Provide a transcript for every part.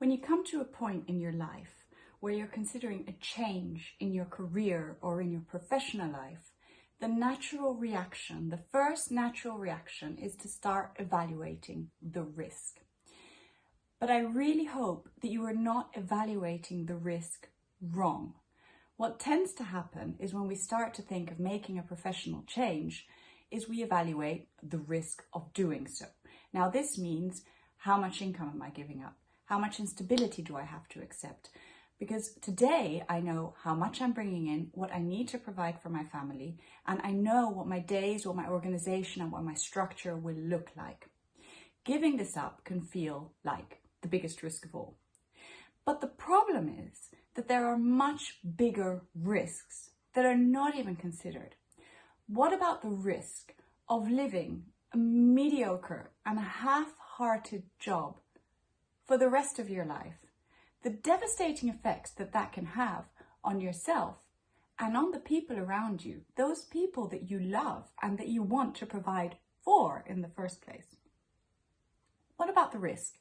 When you come to a point in your life where you're considering a change in your career or in your professional life, the natural reaction, the first natural reaction is to start evaluating the risk. But I really hope that you are not evaluating the risk wrong. What tends to happen is when we start to think of making a professional change is we evaluate the risk of doing so. Now this means, how much income am I giving up? How much instability do I have to accept? Because today I know how much I'm bringing in, what I need to provide for my family, and I know what my days, what my organization and what my structure will look like. Giving this up can feel like the biggest risk of all. But the problem is that there are much bigger risks that are not even considered. What about the risk of living a mediocre and half-hearted job for the rest of your life? The devastating effects that that can have on yourself and on the people around you, those people that you love and that you want to provide for in the first place. What about the risk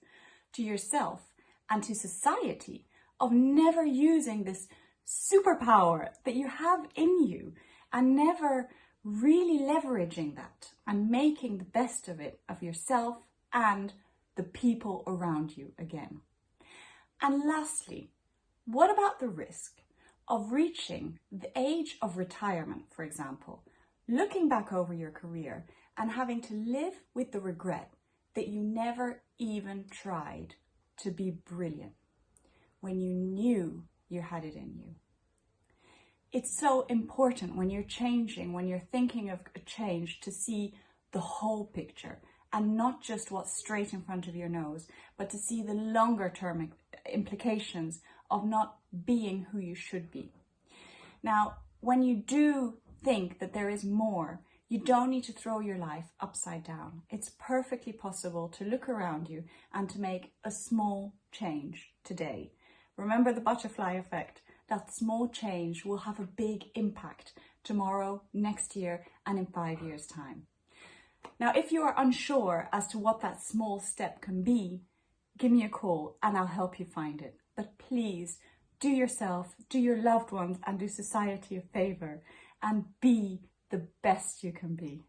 to yourself and to society of never using this superpower that you have in you and never really leveraging that and making the best of it, of yourself and the people around you again? And lastly, what about the risk of reaching the age of retirement, for example, looking back over your career and having to live with the regret that you never even tried to be brilliant when you knew you had it in you? It's so important when you're changing, when you're thinking of a change, to see the whole picture and not just what's straight in front of your nose, but to see the longer term implications of not being who you should be. Now, when you do think that there is more, you don't need to throw your life upside down. It's perfectly possible to look around you and to make a small change today. Remember the butterfly effect. That small change will have a big impact tomorrow, next year, and in 5 years' time. Now, if you are unsure as to what that small step can be, give me a call and I'll help you find it. But please do yourself, do your loved ones, and do society a favor and be the best you can be.